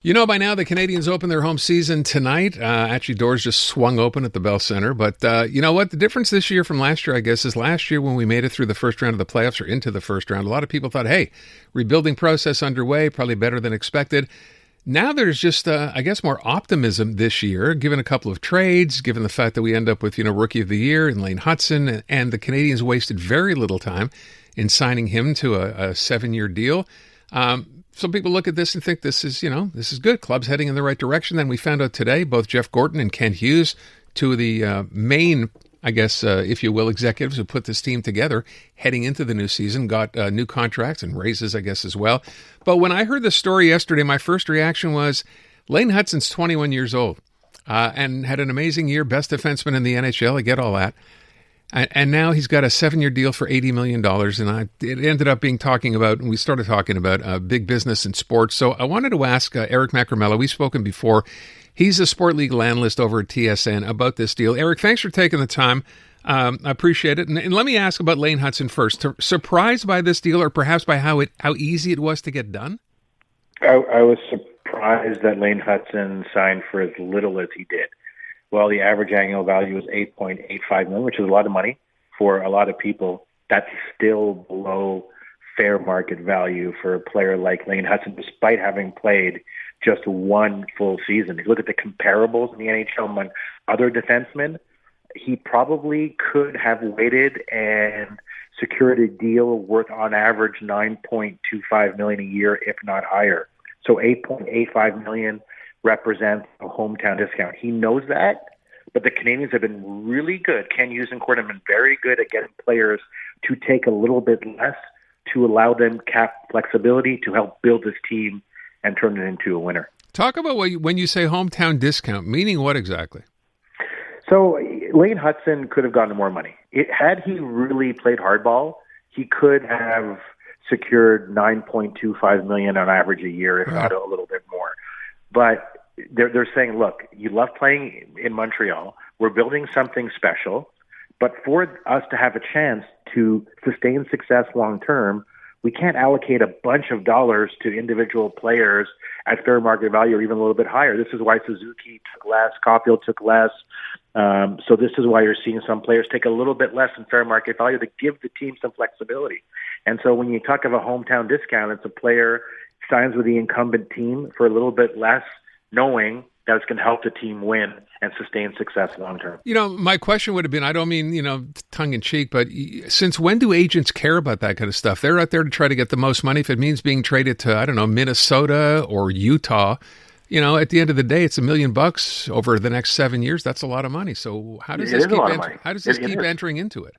You know, by now the Canadians open their home season tonight. Actually, doors just swung open at the Bell Center. But you know what? The difference this year from last year, I guess, is last year when we made it through the first round of the playoffs or into the first round, a lot of people thought, hey, rebuilding process underway, probably better than expected. Now there's just, I guess, more optimism this year, given a couple of trades, given the fact that we end up with, Rookie of the Year in Lane Hutson, and the Canadians wasted very little time in signing him to a 7-year deal. Some people look at this and think this is good. Club's heading in the right direction. Then we found out today, both Jeff Gorton and Kent Hughes, two of the main, I guess, if you will, executives who put this team together heading into the new season, got new contracts and raises, I guess, as well. But when I heard the story yesterday, my first reaction was Lane Hutson's 21 years old and had an amazing year, best defenseman in the NHL. I get all that. And now he's got a 7-year deal for $80 million. And it ended up we started talking about big business in sports. So I wanted to ask Eric Macramalla, we've spoken before. He's a sport legal analyst over at TSN about this deal. Eric, thanks for taking the time. I appreciate it. And let me ask about Lane Hutson first. Surprised by this deal or perhaps by how easy it was to get done? I was surprised that Lane Hutson signed for as little as he did. Well, the average annual value is $8.85 million, which is a lot of money for a lot of people. That's still below fair market value for a player like Lane Hutson, despite having played just one full season. If you look at the comparables in the NHL among other defensemen, he probably could have waited and secured a deal worth on average $9.25 million a year, if not higher. So $8.85 million represents a hometown discount. He knows that, but the Canadians have been really good. Ken Hughes and Gordon have been very good at getting players to take a little bit less to allow them cap flexibility to help build this team and turn it into a winner. Talk about when you say hometown discount, meaning what exactly? So Lane Hutson could have gotten more money. Had he really played hardball, he could have secured $9.25 million on average a year, if not a little bit more. But they're saying, look, you love playing in Montreal. We're building something special. But for us to have a chance to sustain success long term, we can't allocate a bunch of dollars to individual players at fair market value or even a little bit higher. This is why Suzuki took less, Caulfield took less. So this is why you're seeing some players take a little bit less in fair market value to give the team some flexibility. And so when you talk of a hometown discount, it's a player signs with the incumbent team for a little bit less, knowing that it's going to help the team win and sustain success long term. My question would have been, I don't mean, tongue in cheek, but since when do agents care about that kind of stuff? They're out there to try to get the most money. If it means being traded to, I don't know, Minnesota or Utah, at the end of the day, it's $1 million over the next 7 years. That's a lot of money. So how does this keep entering into it?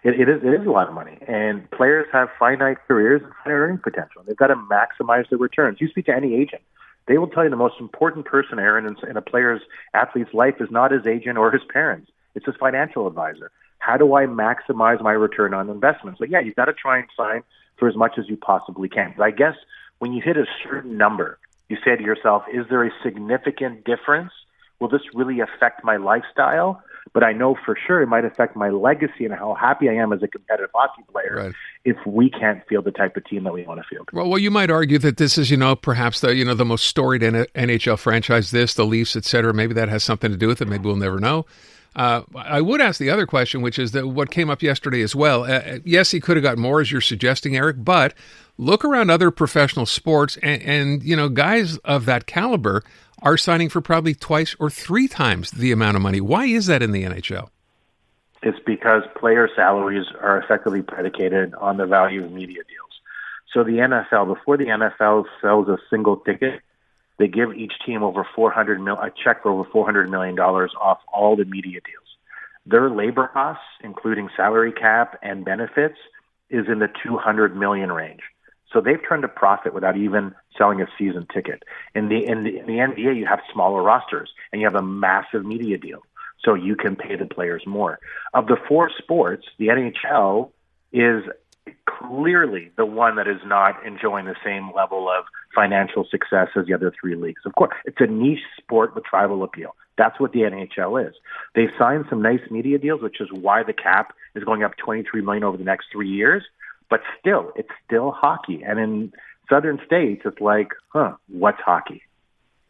It is a lot of money, and players have finite careers and finite earning potential. They've got to maximize their returns. You speak to any agent, they will tell you the most important person, Aaron, in a athlete's life is not his agent or his parents. It's his financial advisor. How do I maximize my return on investment? So, you've got to try and sign for as much as you possibly can. But I guess when you hit a certain number, you say to yourself, is there a significant difference? Will this really affect my lifestyle? But I know for sure it might affect my legacy and how happy I am as a competitive hockey player if we can't field the type of team that we want to field. Well, you might argue that this is, perhaps the most storied NHL franchise, the Leafs, et cetera. Maybe that has something to do with it. Maybe we'll never know. I would ask the other question, which is that what came up yesterday as well. Yes, he could have got more, as you're suggesting, Eric, but look around other professional sports and guys of that caliber are signing for probably twice or three times the amount of money. Why is that in the NHL? It's because player salaries are effectively predicated on the value of media deals. So the NFL, before the NFL sells a single ticket, they give each team a check for over $400 million off all the media deals. Their labor costs, including salary cap and benefits, is in the $200 million range. So they've turned a profit without even selling a season ticket. In the NBA, you have smaller rosters, and you have a massive media deal. So you can pay the players more. Of the four sports, the NHL is clearly the one that is not enjoying the same level of financial success as the other three leagues. Of course, it's a niche sport with tribal appeal. That's what the NHL is. They've signed some nice media deals, which is why the cap is going up $23 million over the next 3 years. But still, it's still hockey. And in southern states, it's like, what's hockey?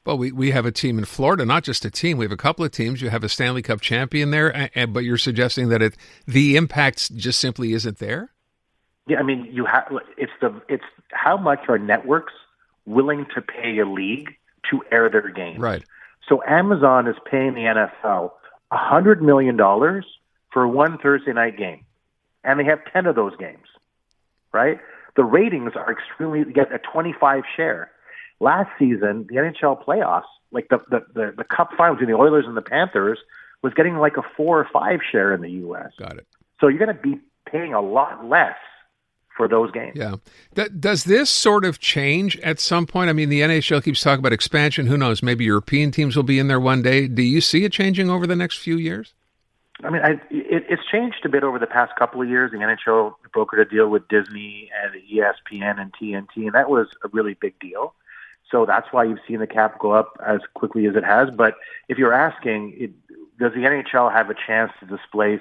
Well, we have a team in Florida, not just a team. We have a couple of teams. You have a Stanley Cup champion there, but you're suggesting that the impact just simply isn't there? Yeah, I mean, it's how much are networks willing to pay a league to air their games. Right. So Amazon is paying the NFL $100 million for one Thursday night game, and they have 10 of those games, right? The ratings are extremely, get a 25 share. Last season, the NHL playoffs, like the Cup finals between the Oilers and the Panthers, was getting like a 4 or 5 share in the U.S. Got it. So you're going to be paying a lot less for those games. Yeah. Does this sort of change at some point? I mean, the NHL keeps talking about expansion. Who knows? Maybe European teams will be in there one day. Do you see it changing over the next few years? I mean, it's changed a bit over the past couple of years. The NHL brokered a deal with Disney and ESPN and TNT, and that was a really big deal. So that's why you've seen the cap go up as quickly as it has. But if you're asking, does the NHL have a chance to displace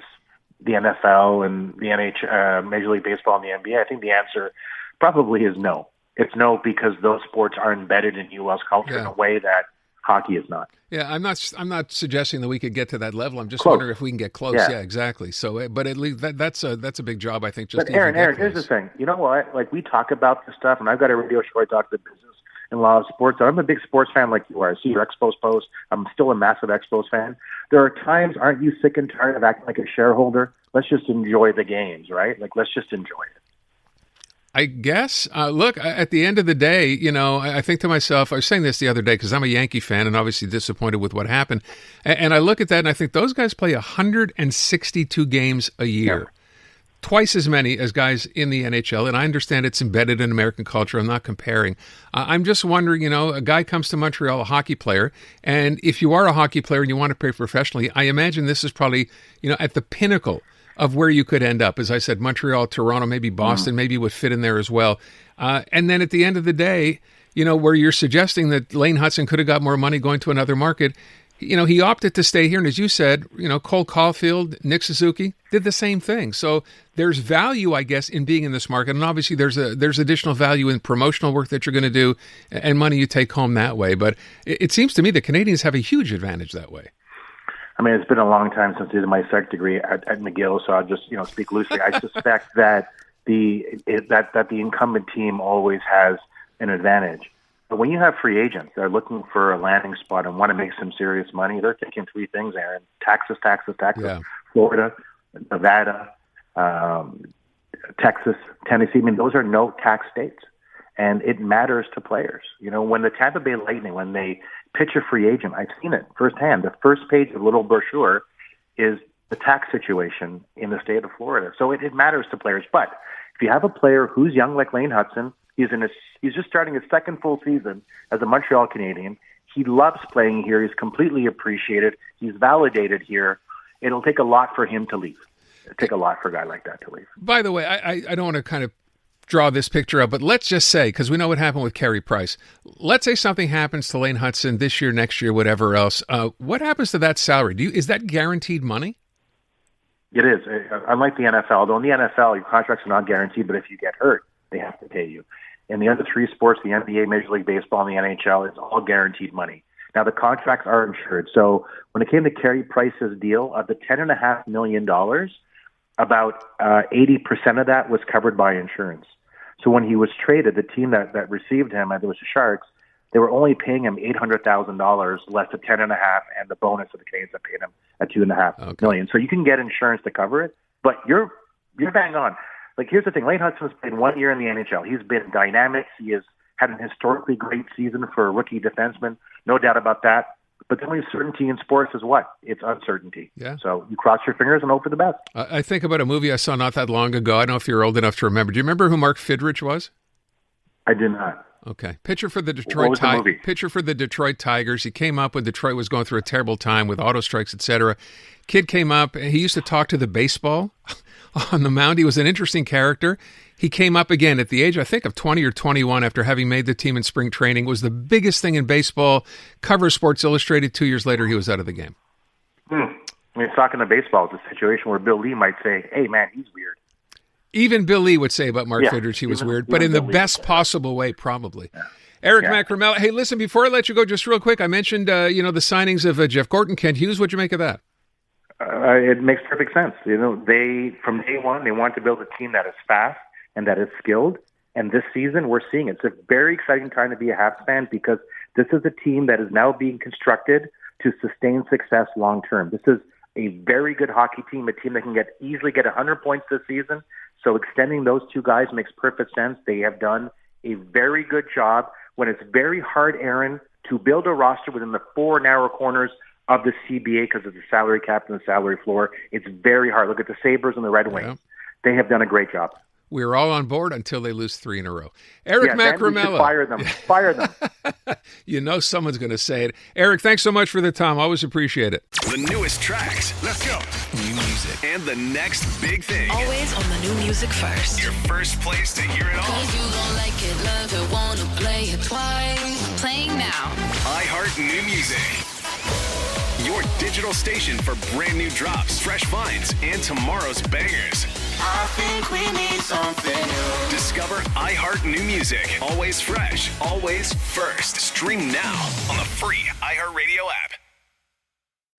the NFL and the Major League Baseball and the NBA? I think the answer probably is no. It's no, because those sports are embedded in U.S. culture in a way that hockey is not. Yeah, I'm not suggesting that we could get to that level. I'm just wondering if we can get close. Yeah, exactly. So, but at least that's a big job, I think. Just but Aaron, here's the thing. You know what? Like, we talk about this stuff, and I've got a radio show I talk to the business and a lot of sports. I'm a big sports fan like you are. I see your Expos post. I'm still a massive Expos fan. There are times, aren't you sick and tired of acting like a shareholder? Let's just enjoy the games, right? Like, let's just enjoy it. I guess. Look, at the end of the day, you know, I think to myself, I was saying this the other day because I'm a Yankee fan and obviously disappointed with what happened. And I look at that and I think those guys play 162 games a year. Yeah. Twice as many as guys in the NHL, and I understand it's embedded in American culture. I'm not comparing. I'm just wondering, you know, a guy comes to Montreal, a hockey player, and if you are a hockey player and you want to play professionally, I imagine this is probably, you know, at the pinnacle of where you could end up. As I said, Montreal, Toronto, maybe Boston, maybe would fit in there as well. And then at the end of the day, you know, where you're suggesting that Lane Hutson could have got more money going to another market, you know, he opted to stay here. And as you said, you know, Cole Caulfield, Nick Suzuki did the same thing. So there's value, I guess, in being in this market. And obviously there's additional value in promotional work that you're going to do and money you take home that way. But it seems to me the Canadians have a huge advantage that way. I mean, it's been a long time since I did my psych degree at McGill, so I'll just, you know, speak loosely. I suspect that the incumbent team always has an advantage. But when you have free agents that are looking for a landing spot and want to make some serious money, they're taking three things, Aaron: taxes. Yeah. Florida, Nevada, Texas, Tennessee. I mean, those are no tax states, and it matters to players. You know, when the Tampa Bay Lightning, when they pitch a free agent, I've seen it firsthand. The first page of the little brochure is the tax situation in the state of Florida. So it matters to players. But if you have a player who's young like Lane Hutson, he's just starting his second full season as a Montreal Canadian. He loves playing here. He's completely appreciated. He's validated here. It'll take a lot for him to leave. It'll take a lot for a guy like that to leave. By the way, I don't want to kind of draw this picture up, but let's just say, because we know what happened with Carey Price, let's say something happens to Lane Hutson this year, next year, whatever else. What happens to that salary? Is that guaranteed money? It is. Unlike the NFL, though in the NFL, your contracts are not guaranteed, but if you get hurt, they have to pay you. In the other three sports, the NBA, Major League Baseball, and the NHL, it's all guaranteed money. Now, the contracts are insured. So when it came to Carey Price's deal, of the $10.5 million, about 80% of that was covered by insurance. So when he was traded, the team that received him, I think it was the Sharks, they were only paying him $800,000 less than $10.5, and the bonus of the Canadians that paid him at $2.5 million. So you can get insurance to cover it, but you're bang on. Like, here's the thing: Lane Hutson has played 1 year in the NHL. He's been dynamic. He has had an historically great season for a rookie defenseman, no doubt about that. But the only certainty in sports is what? It's uncertainty. Yeah. So you cross your fingers and hope for the best. I think about a movie I saw not that long ago. I don't know if you're old enough to remember. Do you remember who Mark Fidrich was? I do not. Okay. Pitcher for the Detroit Tigers. He came up when Detroit was going through a terrible time with auto strikes, etc. Kid came up, and he used to talk to the baseball on the mound. He was an interesting character. He came up again at the age, I think, of 20 or 21 after having made the team in spring training. It was the biggest thing in baseball. Cover Sports Illustrated. 2 years later, he was out of the game. I mean, talking to baseball, it's a situation where Bill Lee might say, hey, man, he's weird. Even Bill Lee would say about Mark Fidrich he was weird, but in the best possible way, probably. Yeah. Eric Macramalla. Hey, listen, before I let you go, just real quick, I mentioned, the signings of Jeff Gorton, Kent Hughes. What'd you make of that? It makes perfect sense. They, from day one, they want to build a team that is fast and that is skilled. And this season, we're seeing it. It's a very exciting time to be a Habs fan because this is a team that is now being constructed to sustain success long term. This is a very good hockey team, a team that can easily get 100 points this season. So extending those two guys makes perfect sense. They have done a very good job. When it's very hard, Aaron, to build a roster within the four narrow corners of the CBA because of the salary cap and the salary floor, it's very hard. Look at the Sabres and the Red Wings. They have done a great job. We were all on board until they lose 3 in a row. Eric Macramalla. Fire them. Fire them. Someone's going to say it. Eric, thanks so much for the time. Always appreciate it. The newest tracks. Let's go. New music. And the next big thing. Always on the new music first. Your first place to hear it all. 'Cause you gon' like it, love it, wanna play it twice. Playing now. iHeart New Music. Your digital station for brand new drops, fresh finds, and tomorrow's bangers. I think we need something new. Discover iHeart New Music. Always fresh, always first. Stream now on the free iHeartRadio app.